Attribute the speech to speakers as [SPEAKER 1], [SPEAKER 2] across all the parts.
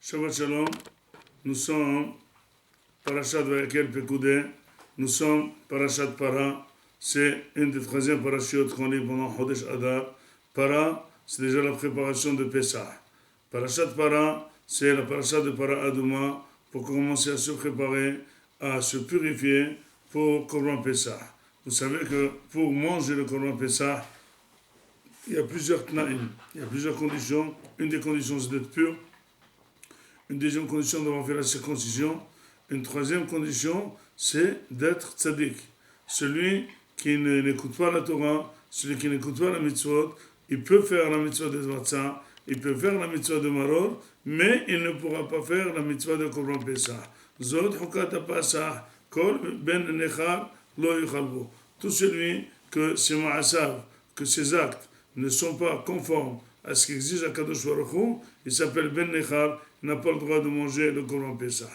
[SPEAKER 1] Shabbat Shalom, nous sommes Parashat Vayakel Pekoudé, nous sommes Parashat Para, c'est une des troisièmes parachutes qu'on lit pendant Chodesh Adar. Para, c'est déjà la préparation de Pessah. Parashat Para, c'est la parashat de Para Aduma pour commencer à se préparer, à se purifier pour Korban Pessah. Vous savez que pour manger le Korban Pessah, il y a plusieurs tnaïm, il y a plusieurs conditions. Une des conditions, c'est d'être pur. Une deuxième condition, d'avoir fait la circoncision. Une troisième condition, c'est d'être tzaddik. Celui qui n'écoute pas la Torah, celui qui n'écoute pas la mitzvot, il peut faire la mitzvah de Zvatsa, il peut faire la mitzvah de Maror, mais il ne pourra pas faire la mitzvah de Korban Pessah. Zod Hukat Pasah, Kol Ben Nechar, Lo Yuchalbo. Tout celui que ses ma'asav, que ses actes ne sont pas conformes à ce qu'exige Akadosh Baruch Hu, il s'appelle Ben Nechar, il n'a pas le droit de manger le Korban Pessah.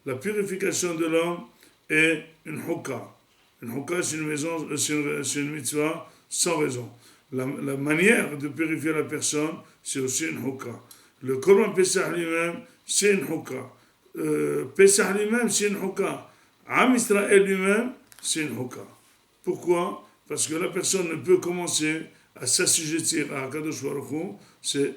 [SPEAKER 1] La purification de l'homme est une hukka. Une hukka, c'est une mitzvah sans raison. La manière de purifier la personne, c'est aussi une hukka. Le Korban Pessah lui-même, c'est une hukka. Pessah lui-même, c'est une hukka. Am Israël lui-même, c'est une hukka. Pourquoi? Parce que la personne ne peut commencer à s'assujettir à Akadosh Baruch Hu, c'est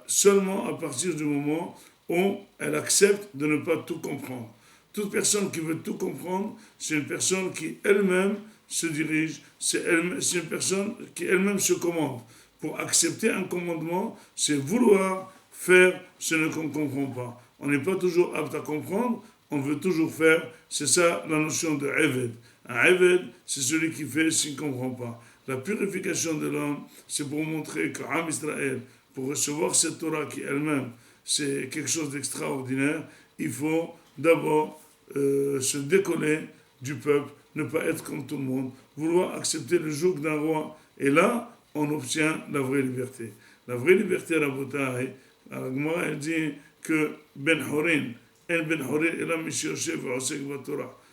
[SPEAKER 1] seulement à partir du moment où elle accepte de ne pas tout comprendre. Toute personne qui veut tout comprendre, c'est une personne qui elle-même se dirige, c'est une personne qui elle-même se commande. Pour accepter un commandement, c'est vouloir faire ce qu'on ne comprend pas. On n'est pas toujours apte à comprendre, on veut toujours faire, c'est ça la notion de Eved. Un Eved, c'est celui qui fait ce qu'il ne comprend pas. La purification de l'homme, c'est pour montrer qu'Am Israël, pour recevoir cette Torah qui elle-même, c'est quelque chose d'extraordinaire, il faut d'abord se décoller du peuple, ne pas être comme tout le monde, vouloir accepter le joug d'un roi, et là, on obtient la vraie liberté. La vraie liberté, la Botaï, la Gemara, elle dit que Ben Horin, et la Mission Chef,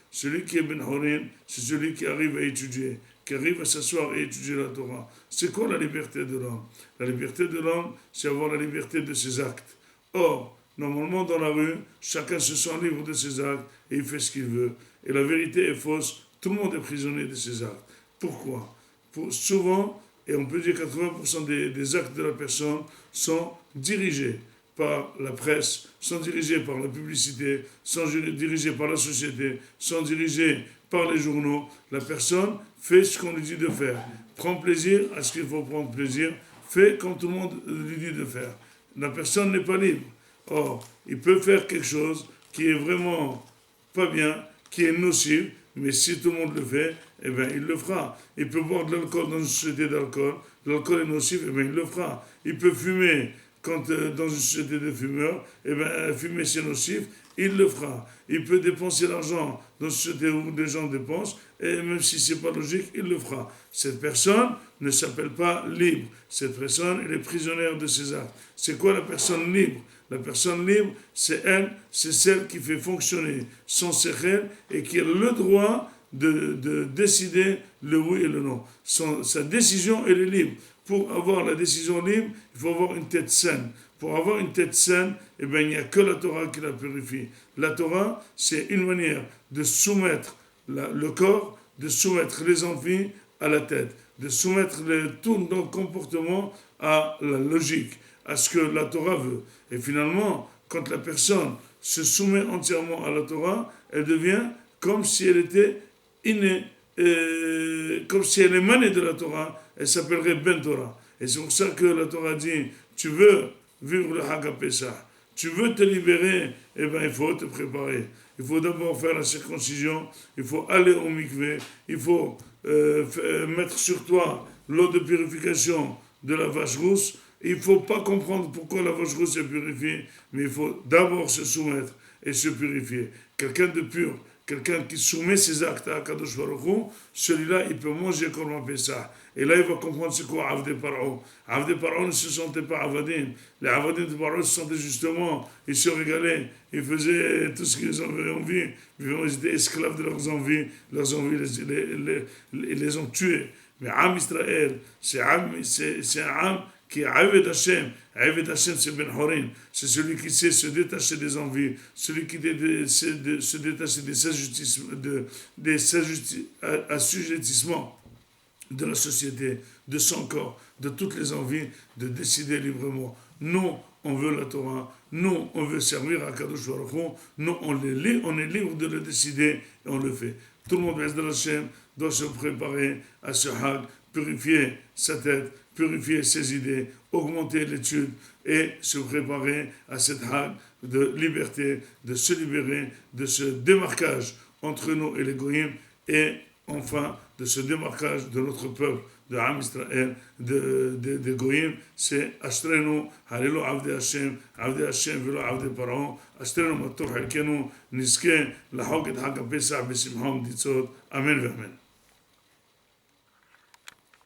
[SPEAKER 1] celui qui est Ben Horin, c'est celui qui arrive à étudier, qui arrive à s'asseoir et étudier la Torah. C'est quoi la liberté de l'homme? La liberté de l'homme, c'est avoir la liberté de ses actes. Or, normalement dans la rue, chacun se sent libre de ses actes et il fait ce qu'il veut. Et la vérité est fausse, tout le monde est prisonnier de ses actes. Pourquoi? Souvent, et on peut dire 80% des actes de la personne sont dirigés par la presse, sont dirigés par la publicité, sont dirigés par la société, sont dirigés par les journaux. La personne fait ce qu'on lui dit de faire, prend plaisir à ce qu'il faut prendre plaisir, fait comme tout le monde lui dit de faire. La personne n'est pas libre. Or, il peut faire quelque chose qui est vraiment pas bien, qui est nocif, mais si tout le monde le fait, eh bien, il le fera. Il peut boire de l'alcool dans une société d'alcool, l'alcool est nocif, eh bien, il le fera. Il peut fumer dans une société de fumeurs, eh bien, fumer c'est nocif, il le fera. Il peut dépenser l'argent dans une société où des gens dépensent, et même si c'est pas logique, il le fera. Cette personne ne s'appelle pas libre. Cette personne, elle est prisonnière de ses actes. C'est quoi la personne libre? La personne libre, c'est elle, c'est celle qui fait fonctionner son sechel et qui a le droit de décider le oui et le non. Sa décision, elle est libre. Pour avoir la décision libre, il faut avoir une tête saine. Pour avoir une tête saine, eh bien, il n'y a que la Torah qui la purifie. La Torah, c'est une manière de soumettre le corps, de soumettre les envies à la tête, de soumettre tout notre comportement à la logique, à ce que la Torah veut. Et finalement, quand la personne se soumet entièrement à la Torah, elle devient comme si elle était innée, comme si elle émanait de la Torah, elle s'appellerait Ben Torah. Et c'est pour ça que la Torah dit, tu veux vivre le Hag Pessah, tu veux te libérer, eh bien il faut te préparer. Il faut d'abord faire la circoncision, il faut aller au mikvé, il faut mettre sur toi l'eau de purification de la vache rousse. Il ne faut pas comprendre pourquoi la vache rousse est purifiée, mais il faut d'abord se soumettre et se purifier. Quelqu'un de pur, quelqu'un qui soumet ses actes à Kadosh Baruch Hu, celui-là, il peut manger Korban Pessah. Et là, il va comprendre c'est quoi Avdei Paro. Avdei Paro ne se sentait pas Avadim. Les Avadim de Paro se sentaient justement, ils se régalaient, ils faisaient tout ce qu'ils avaient envie. Ils étaient esclaves de leurs envies les ont tués. Mais Am Israël, c'est un Am qui est Aved Hashem. Aved Hashem, c'est Ben Horin. C'est celui qui sait se détacher des envies, celui qui sait se détacher des assujettissements de la société, de son corps, de toutes les envies, de décider librement. Nous, on veut la Torah. Nous, on veut servir à Kadosh Baruch Hu. Nous, on est libre de le décider et on le fait. Tout le monde, Be'ezdrat Hashem, doit se préparer à ce Hag, purifier sa tête, purifier ses idées, augmenter l'étude et se préparer à cette Hag de liberté, de se libérer de ce démarquage entre nous et les Goïms et enfin de ce démarquage de notre peuple, de Am Israël, de Goïm, c'est Ashtrenu, Halelu Avde Hashem, Velo Avde Paro, Ashtrenu Matov Halkenu, Niske, Lahog et Hag Pesach, Besimham Ditzot, Amen, Amen.